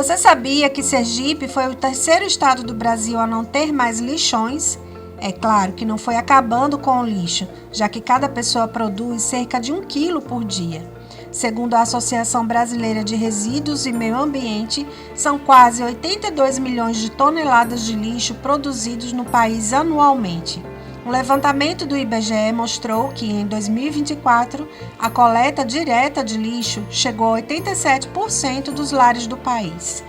Você sabia que Sergipe foi o terceiro estado do Brasil a não ter mais lixões? É claro que não foi acabando com o lixo, já que cada pessoa produz cerca de 1 quilo por dia. Segundo a Associação Brasileira de Resíduos e Meio Ambiente, são quase 82 milhões de toneladas de lixo produzidos no país anualmente. Um levantamento do IBGE mostrou que, em 2024, a coleta direta de lixo chegou a 87% dos lares do país.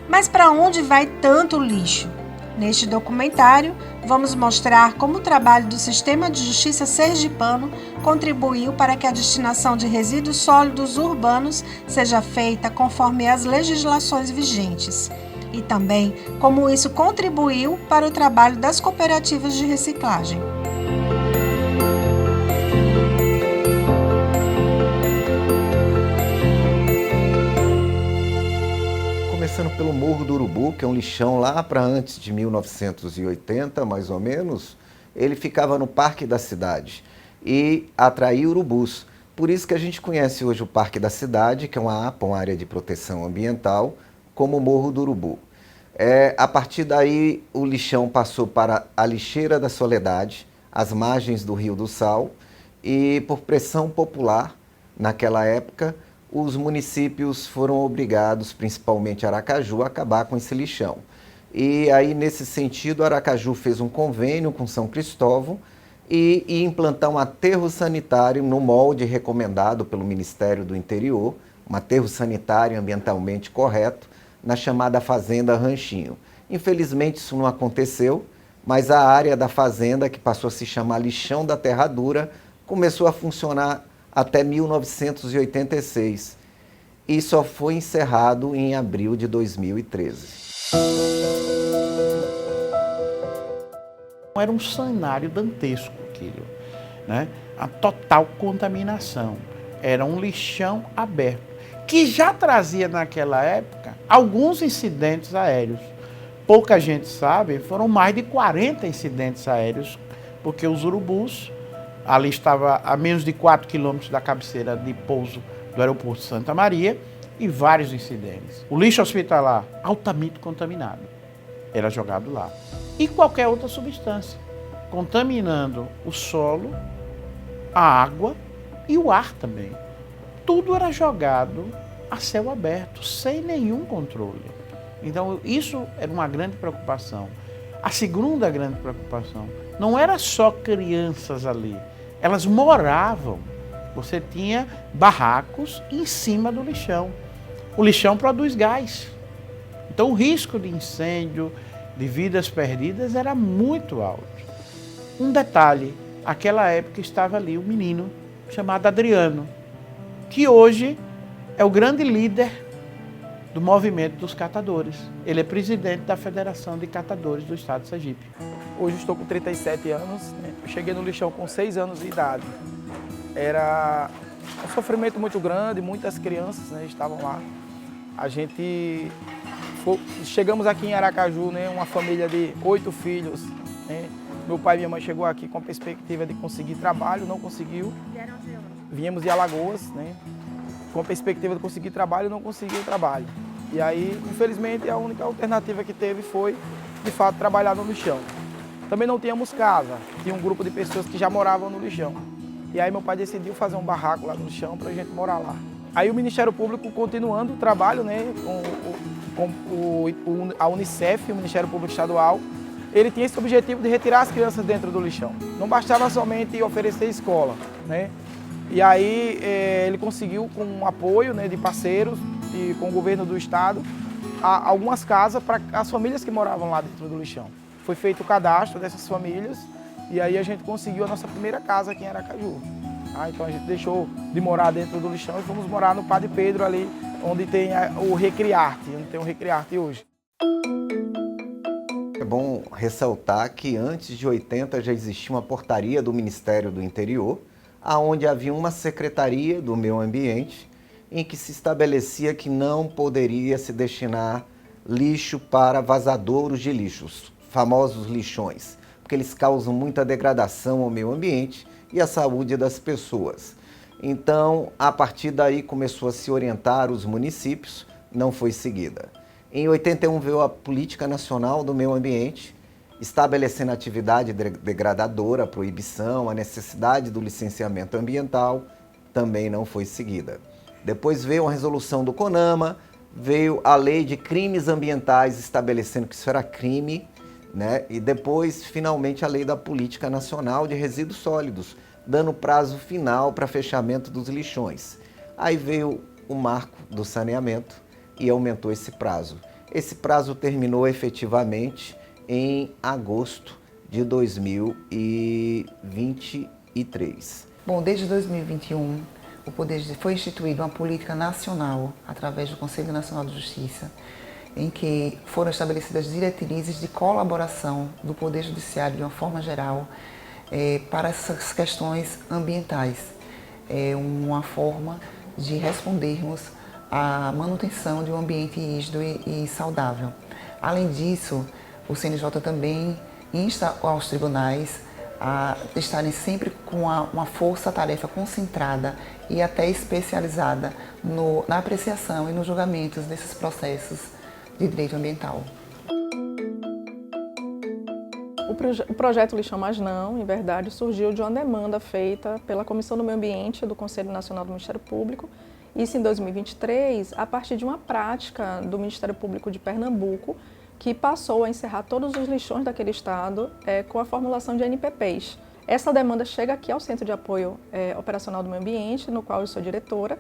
Mas para onde vai tanto lixo? Neste documentário, vamos mostrar como o trabalho do Sistema de Justiça Sergipano contribuiu para que a destinação de resíduos sólidos urbanos seja feita conforme as legislações vigentes. E também como isso contribuiu para o trabalho das cooperativas de reciclagem. Começando pelo Morro do Urubu, que é um lixão lá para antes de 1980, mais ou menos, ele ficava no Parque da Cidade e atraía urubus. Por isso que a gente conhece hoje o Parque da Cidade, que é uma APA, uma área de proteção ambiental, como o Morro do Urubu. A partir daí, o lixão passou para a Lixeira da Soledade, às margens do Rio do Sal, e por pressão popular, naquela época, os municípios foram obrigados, principalmente Aracaju, a acabar com esse lixão. E aí, nesse sentido, Aracaju fez um convênio com São Cristóvão e implantar um aterro sanitário no molde recomendado pelo Ministério do Interior, um aterro sanitário ambientalmente correto, na chamada Fazenda Ranchinho. Infelizmente, isso não aconteceu, mas a área da fazenda, que passou a se chamar Lixão da Terradura, começou a funcionar até 1986 e só foi encerrado em abril de 2013. Era um cenário dantesco aquilo, né? A total contaminação. Era um lixão aberto, que já trazia naquela época alguns incidentes aéreos. Pouca gente sabe, foram mais de 40 incidentes aéreos, porque os urubus, ali estava a menos de 4 quilômetros da cabeceira de pouso do aeroporto de Santa Maria, e vários incidentes. O lixo hospitalar, altamente contaminado, era jogado lá. E qualquer outra substância, contaminando o solo, a água e o ar também. Tudo era jogado a céu aberto, sem nenhum controle. Então, isso era uma grande preocupação. A segunda grande preocupação não era só crianças ali, elas moravam. Você tinha barracos em cima do lixão. O lixão produz gás. Então, o risco de incêndio, de vidas perdidas, era muito alto. Um detalhe, naquela época estava ali um menino chamado Adriano, que hoje é o grande líder do movimento dos catadores. Ele é presidente da Federação de Catadores do Estado de Sergipe. Hoje estou com 37 anos, né? Eu cheguei no lixão com 6 anos de idade. Era um sofrimento muito grande, muitas crianças, né, estavam lá. Chegamos aqui em Aracaju, né, uma família de 8 filhos. Né? Meu pai e minha mãe chegou aqui com a perspectiva de conseguir trabalho, não conseguiu. Viemos de Alagoas, né, com a perspectiva de conseguir trabalho, não conseguiu trabalho. E aí, infelizmente, a única alternativa que teve foi, de fato, trabalhar no lixão. Também não tínhamos casa, tinha um grupo de pessoas que já moravam no lixão. E aí meu pai decidiu fazer um barraco lá no lixão para a gente morar lá. Aí o Ministério Público, continuando o trabalho, né, com a Unicef, o Ministério Público Estadual, ele tinha esse objetivo de retirar as crianças dentro do lixão. Não bastava somente oferecer escola, né? E aí ele conseguiu, com o apoio, né, de parceiros e com o governo do estado, algumas casas para as famílias que moravam lá dentro do lixão. Foi feito o cadastro dessas famílias e aí a gente conseguiu a nossa primeira casa aqui em Aracaju. Então a gente deixou de morar dentro do lixão e fomos morar no Padre Pedro ali, onde tem o Recriarte, onde tem o Recriarte hoje. É bom ressaltar que antes de 80 já existia uma portaria do Ministério do Interior, onde havia uma Secretaria do Meio Ambiente, em que se estabelecia que não poderia se destinar lixo para vazadouros de lixos, famosos lixões, porque eles causam muita degradação ao meio ambiente e à saúde das pessoas. Então, a partir daí começou a se orientar os municípios, não foi seguida. Em 81 veio a Política Nacional do Meio Ambiente, estabelecendo atividade degradadora, a proibição, a necessidade do licenciamento ambiental, também não foi seguida. Depois veio a resolução do CONAMA, veio a lei de crimes ambientais estabelecendo que isso era crime, né? E depois, finalmente, a lei da Política Nacional de Resíduos Sólidos, dando prazo final para fechamento dos lixões. Aí veio o marco do saneamento e aumentou esse prazo. Esse prazo terminou efetivamente em agosto de 2023. Bom, desde 2021, foi instituída uma política nacional, através do Conselho Nacional de Justiça, em que foram estabelecidas diretrizes de colaboração do Poder Judiciário, de uma forma geral, para essas questões ambientais. É uma forma de respondermos à manutenção de um ambiente rígido e saudável. Além disso, o CNJ também insta aos tribunais a estarem sempre com uma força-tarefa concentrada e até especializada na apreciação e nos julgamentos desses processos de direito ambiental. O projeto Lixão Mais Não, em verdade, surgiu de uma demanda feita pela Comissão do Meio Ambiente do Conselho Nacional do Ministério Público, isso em 2023, a partir de uma prática do Ministério Público de Pernambuco, que passou a encerrar todos os lixões daquele estado com a formulação de NPPs. Essa demanda chega aqui ao Centro de Apoio Operacional do Meio Ambiente, no qual eu sou diretora,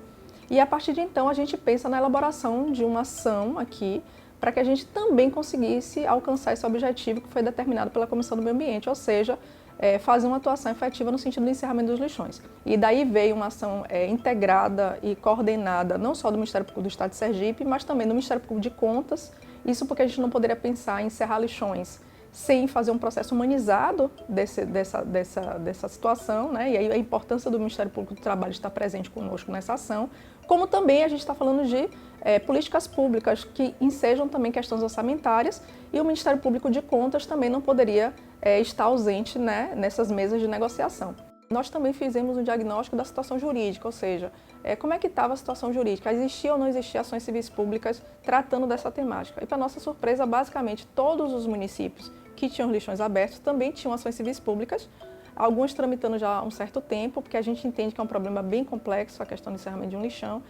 e a partir de então a gente pensa na elaboração de uma ação aqui para que a gente também conseguisse alcançar esse objetivo que foi determinado pela Comissão do Meio Ambiente, ou seja, fazer uma atuação efetiva no sentido do encerramento dos lixões. E daí veio uma ação integrada e coordenada não só do Ministério Público do Estado de Sergipe, mas também do Ministério Público de Contas. Isso porque a gente não poderia pensar em encerrar lixões sem fazer um processo humanizado dessa situação, né? E aí a importância do Ministério Público do Trabalho estar presente conosco nessa ação, como também a gente está falando de políticas públicas que ensejam também questões orçamentárias, e o Ministério Público de Contas também não poderia estar ausente, né, nessas mesas de negociação. Nós também fizemos um diagnóstico da situação jurídica, ou seja, como é que estava a situação jurídica, existia ou não existia ações civis públicas tratando dessa temática. E para nossa surpresa, basicamente todos os municípios que tinham lixões abertos também tinham ações civis públicas, alguns tramitando já há um certo tempo, porque a gente entende que é um problema bem complexo a questão do encerramento de um lixão,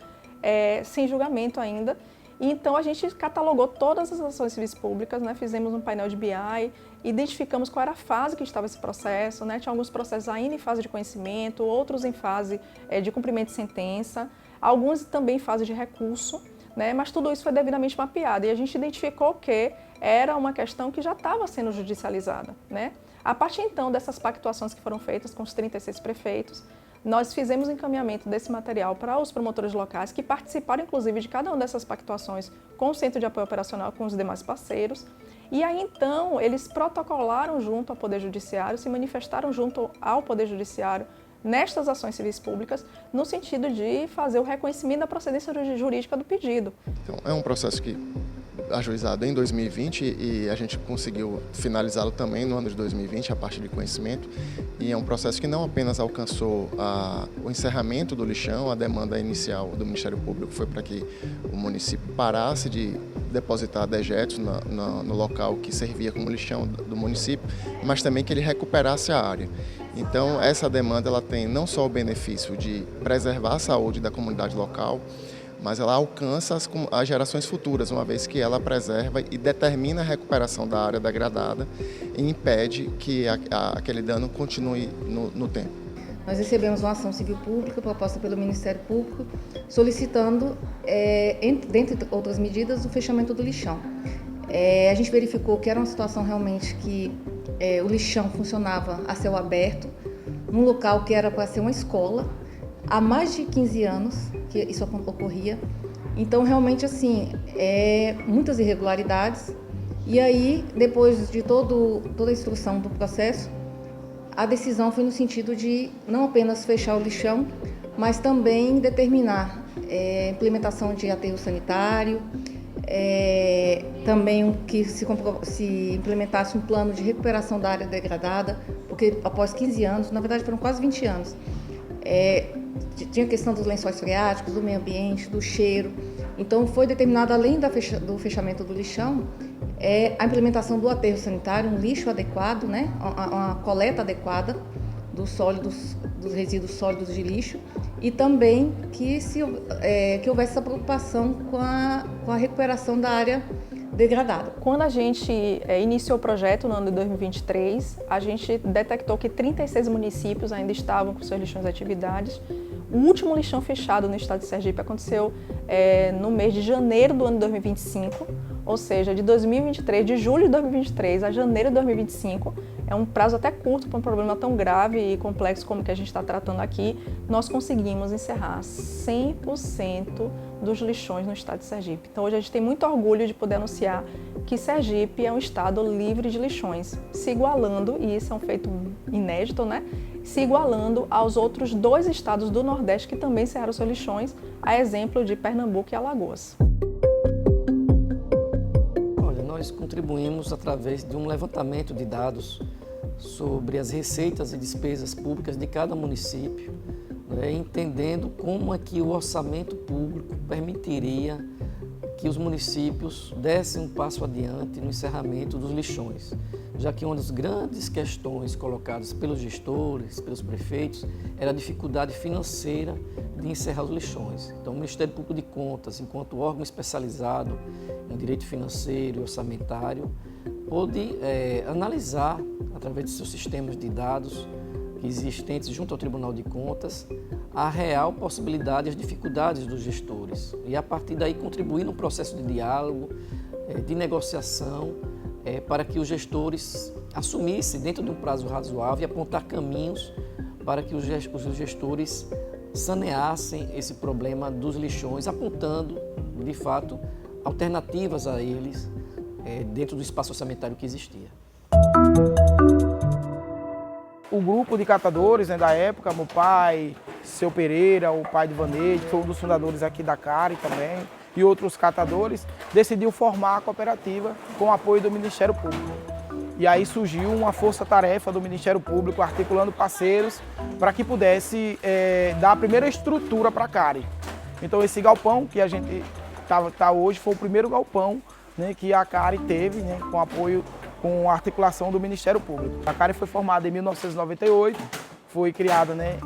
sem julgamento ainda. E então a gente catalogou todas as ações civis públicas, né? Fizemos um painel de BI, identificamos qual era a fase que estava esse processo, né? Tinha alguns processos ainda em fase de conhecimento, outros em fase de cumprimento de sentença, alguns também em fase de recurso, né? Mas tudo isso foi devidamente mapeado e a gente identificou que era uma questão que já estava sendo judicializada, né? A partir então dessas pactuações que foram feitas com os 36 prefeitos, nós fizemos encaminhamento desse material para os promotores locais, que participaram inclusive de cada uma dessas pactuações com o Centro de Apoio Operacional, com os demais parceiros. E aí então eles protocolaram junto ao Poder Judiciário, se manifestaram junto ao Poder Judiciário nestas ações civis públicas, no sentido de fazer o reconhecimento da procedência jurídica do pedido. Então, é um processo que ajuizado em 2020 e a gente conseguiu finalizá-lo também no ano de 2020, a parte de conhecimento, e é um processo que não apenas alcançou o encerramento do lixão, a demanda inicial do Ministério Público foi para que o município parasse de depositar dejetos no local que servia como lixão do município, mas também que ele recuperasse a área. Então, essa demanda ela tem não só o benefício de preservar a saúde da comunidade local, mas ela alcança as gerações futuras, uma vez que ela preserva e determina a recuperação da área degradada e impede que aquele dano continue no tempo. Nós recebemos uma ação civil pública proposta pelo Ministério Público, solicitando, dentre outras medidas, o fechamento do lixão. A gente verificou que era uma situação realmente que o lixão funcionava a céu aberto, num local que era para ser uma escola, há mais de 15 anos que isso ocorria. Então, realmente, assim, muitas irregularidades. E aí, depois de toda a instrução do processo, a decisão foi no sentido de não apenas fechar o lixão, mas também determinar implementação de aterro sanitário, também que se implementasse um plano de recuperação da área degradada, porque após 15 anos, na verdade foram quase 20 anos, tinha a questão dos lençóis freáticos, do meio ambiente, do cheiro, Então, foi determinado, além do fechamento do lixão, a implementação do aterro sanitário, um lixo adequado, né? Uma coleta adequada dos resíduos sólidos de lixo, e também que houvesse essa preocupação com a recuperação da área degradada. Quando a gente iniciou o projeto no ano de 2023, a gente detectou que 36 municípios ainda estavam com seus lixões de atividades. O último lixão fechado no estado de Sergipe aconteceu no mês de janeiro do ano de 2025, ou seja, de 2023, de julho de 2023 a janeiro de 2025, é um prazo até curto para um problema tão grave e complexo como o que a gente está tratando aqui. Nós conseguimos encerrar 100% dos lixões no estado de Sergipe. Então hoje a gente tem muito orgulho de poder anunciar que Sergipe é um estado livre de lixões, se igualando, e isso é um feito inédito, né? Se igualando aos outros 2 estados do Nordeste que também encerraram seus lixões, a exemplo de Pernambuco e Alagoas. Nós contribuímos através de um levantamento de dados sobre as receitas e despesas públicas de cada município, né, entendendo como é que o orçamento público permitiria que os municípios dessem um passo adiante no encerramento dos lixões, já que uma das grandes questões colocadas pelos gestores, pelos prefeitos, era a dificuldade financeira de encerrar os lixões. Então, o Ministério Público de Contas, enquanto órgão especializado em direito financeiro e orçamentário, pôde analisar, através de seus sistemas de dados existentes junto ao Tribunal de Contas, a real possibilidade e as dificuldades dos gestores. E, a partir daí, contribuir no processo de diálogo, de negociação, para que os gestores assumissem, dentro de um prazo razoável, e apontar caminhos para que os gestores saneassem esse problema dos lixões, apontando, de fato, alternativas a eles dentro do espaço orçamentário que existia. O grupo de catadores, né, da época, meu pai, seu Pereira, o pai de Vaneide, que foi um dos fundadores aqui da CARI também, e outros catadores, decidiu formar a cooperativa com o apoio do Ministério Público. E aí surgiu uma força-tarefa do Ministério Público, articulando parceiros para que pudesse dar a primeira estrutura para a CARI. Então esse galpão que a gente está hoje foi o primeiro galpão, né, que a CARI teve, né, com apoio, com a articulação do Ministério Público. A CARI foi formada em 1998, foi criada, né,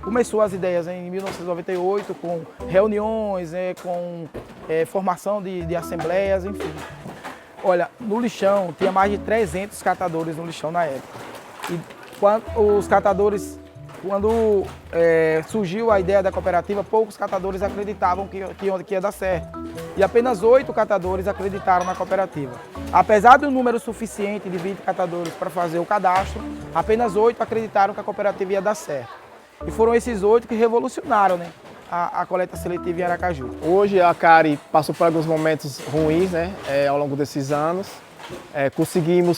começou as ideias em 1998 com reuniões, com formação de assembleias, enfim. Olha, no lixão tinha mais de 300 catadores no lixão na época. E os catadores, quando surgiu a ideia da cooperativa, poucos catadores acreditavam que ia dar certo. E apenas 8 catadores acreditaram na cooperativa. Apesar do número suficiente de 20 catadores para fazer o cadastro, apenas 8 acreditaram que a cooperativa ia dar certo. E foram esses 8 que revolucionaram, né, a coleta seletiva em Aracaju. Hoje a CARI passou por alguns momentos ruins, né, ao longo desses anos.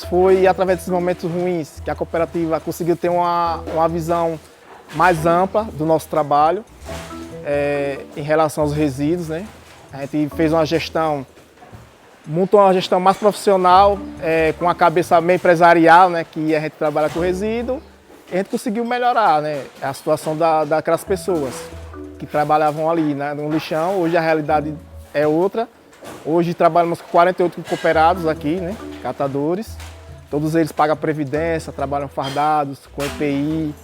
Foi através desses momentos ruins que a cooperativa conseguiu ter uma visão mais ampla do nosso trabalho em relação aos resíduos, né. A gente fez uma gestão, montou uma gestão mais profissional, com a cabeça meio empresarial, né, que a gente trabalha com resíduo, e a gente conseguiu melhorar, né, a situação daquelas pessoas que trabalhavam ali, né, no lixão. Hoje a realidade é outra. Hoje trabalhamos com 48 cooperados aqui, né, catadores. Todos eles pagam previdência, trabalham fardados, com EPI.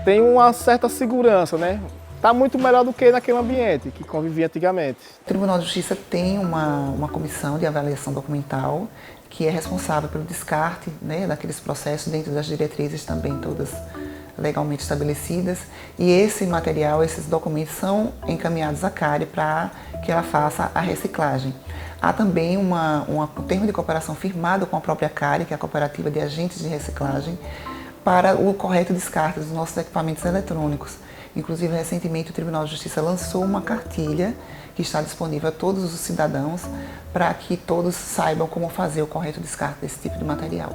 Tem uma certa segurança, né? Está muito melhor do que naquele ambiente que convivia antigamente. O Tribunal de Justiça tem uma comissão de avaliação documental que é responsável pelo descarte, né, daqueles processos dentro das diretrizes também todas legalmente estabelecidas. E esse material, esses documentos são encaminhados à CARI para que ela faça a reciclagem. Há também um termo de cooperação firmado com a própria CARI, que é a Cooperativa de Agentes de Reciclagem, para o correto descarte dos nossos equipamentos eletrônicos. Inclusive, recentemente, o Tribunal de Justiça lançou uma cartilha que está disponível a todos os cidadãos para que todos saibam como fazer o correto descarte desse tipo de material.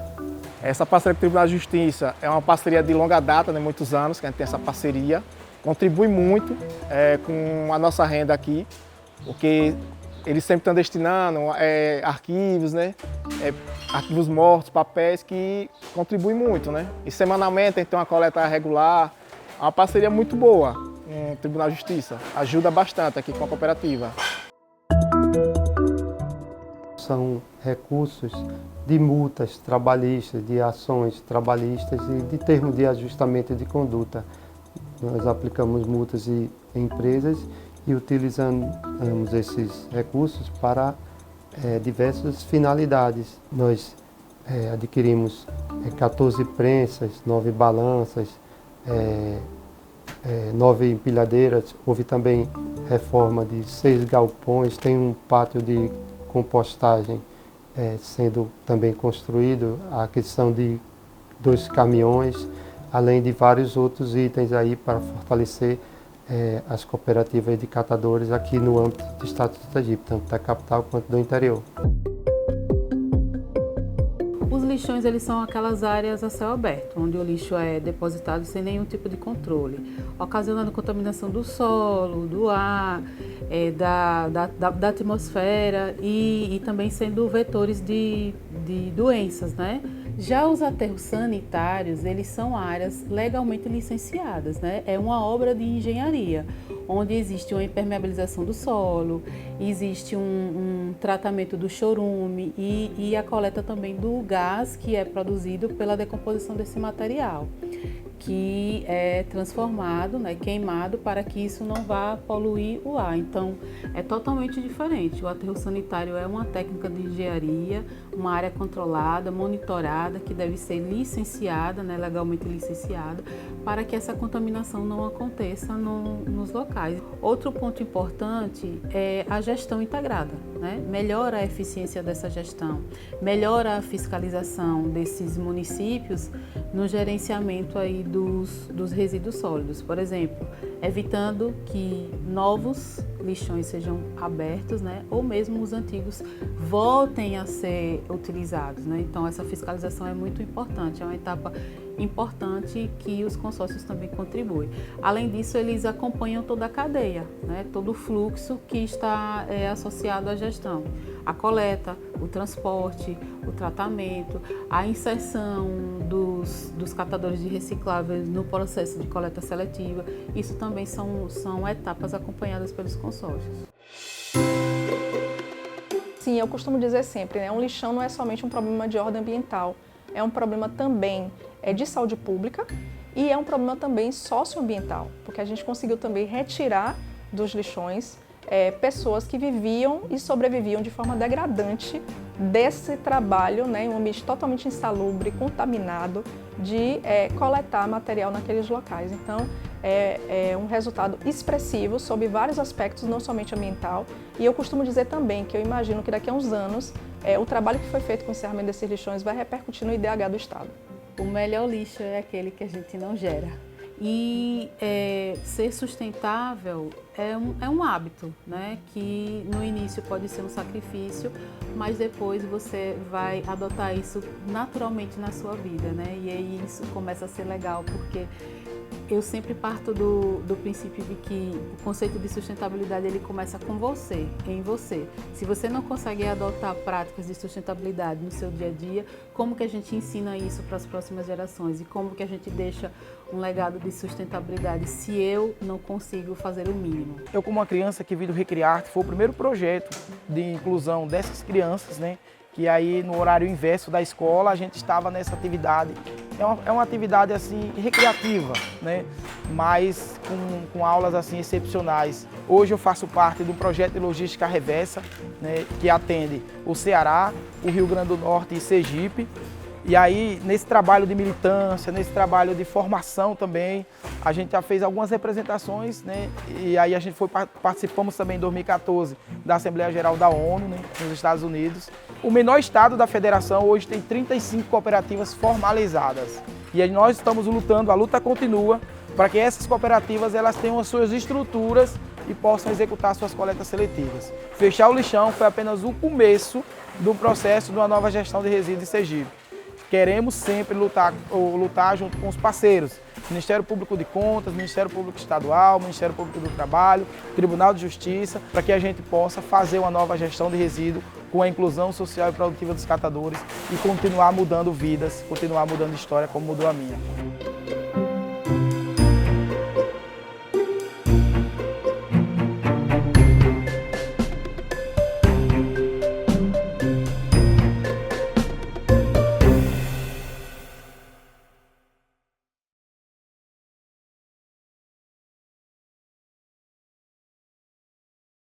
Essa parceria com o Tribunal de Justiça é uma parceria de longa data, né, muitos anos que a gente tem essa parceria. Contribui muito com a nossa renda aqui, porque eles sempre estão destinando arquivos, né, arquivos mortos, papéis, que contribuem muito, né? E semanalmente a gente tem uma coleta regular. É uma parceria muito boa com o Tribunal de Justiça, ajuda bastante aqui com a cooperativa. são recursos de multas trabalhistas, de ações trabalhistas e de termo de ajustamento de conduta. Nós aplicamos multas em empresas e utilizamos esses recursos para diversas finalidades. Nós adquirimos 14 prensas, 9 balanças, 9 empilhadeiras, houve também reforma de 6 galpões, tem um pátio de compostagem sendo também construído, a aquisição de 2 caminhões, além de vários outros itens aí para fortalecer as cooperativas de catadores aqui no âmbito do estado de Sergipe, tanto da capital quanto do interior. Os lixões, eles são aquelas áreas a céu aberto, onde o lixo é depositado sem nenhum tipo de controle, ocasionando contaminação do solo, do ar, da atmosfera e também sendo vetores de doenças, né? Já os aterros sanitários, eles são áreas legalmente licenciadas, né? É uma obra de engenharia, onde existe uma impermeabilização do solo, existe um tratamento do chorume e a coleta também do gás que é produzido pela decomposição desse material, que é transformado, né, queimado, para que isso não vá poluir o ar. Então, é totalmente diferente. O aterro sanitário é uma técnica de engenharia, uma área controlada, monitorada, que deve ser licenciada, né, legalmente licenciada, para que essa contaminação não aconteça nos locais. Outro ponto importante é a gestão integrada, né? Melhora a eficiência dessa gestão, melhora a fiscalização desses municípios no gerenciamento aí dos resíduos sólidos, por exemplo, evitando que novos lixões sejam abertos, né, ou mesmo os antigos voltem a ser utilizados, né? Então essa fiscalização é muito importante, é uma etapa importante que os consórcios também contribuem. Além disso, eles acompanham toda a cadeia, né, todo o fluxo que está associado à gestão, a coleta, o transporte, o tratamento, a inserção dos catadores de recicláveis no processo de coleta seletiva. Isso também são etapas acompanhadas pelos consórcios. Sim, eu costumo dizer sempre, né, um lixão não é somente um problema de ordem ambiental, é um problema também de saúde pública e é um problema também socioambiental, porque a gente conseguiu também retirar dos lixões pessoas que viviam e sobreviviam de forma degradante desse trabalho, né, em um ambiente totalmente insalubre, contaminado, de coletar material naqueles locais. Então, é um resultado expressivo sobre vários aspectos, não somente ambiental. E eu costumo dizer também que eu imagino que daqui a uns anos, o trabalho que foi feito com o encerramento desses lixões vai repercutir no IDH do Estado. O melhor lixo é aquele que a gente não gera. E ser sustentável é um hábito, né? Que no início pode ser um sacrifício, mas depois você vai adotar isso naturalmente na sua vida, né? E aí isso começa a ser legal, porque eu sempre parto do princípio de que o conceito de sustentabilidade ele começa com você, em você. Se você não consegue adotar práticas de sustentabilidade no seu dia a dia, como que a gente ensina isso para as próximas gerações? E como que a gente deixa um legado de sustentabilidade se eu não consigo fazer o mínimo? Eu, como uma criança que vi do Recriarte, foi o primeiro projeto de inclusão dessas crianças, né? Que aí no horário inverso da escola a gente estava nessa atividade. É uma atividade assim recreativa, né? Mas com aulas assim excepcionais. Hoje eu faço parte do projeto de logística reversa, né? Que atende o Ceará, o Rio Grande do Norte e Sergipe. E aí, nesse trabalho de militância, nesse trabalho de formação também, a gente já fez algumas representações, né? E aí a gente participamos também em 2014 da Assembleia Geral da ONU, né? Nos Estados Unidos. O menor estado da federação hoje tem 35 cooperativas formalizadas. E aí nós estamos lutando, a luta continua, para que essas cooperativas elas tenham as suas estruturas e possam executar suas coletas seletivas. Fechar o lixão foi apenas o começo do processo de uma nova gestão de resíduos em Sergipe. Queremos sempre lutar junto com os parceiros, Ministério Público de Contas, Ministério Público Estadual, Ministério Público do Trabalho, Tribunal de Justiça, para que a gente possa fazer uma nova gestão de resíduo com a inclusão social e produtiva dos catadores e continuar mudando vidas, continuar mudando história como mudou a minha.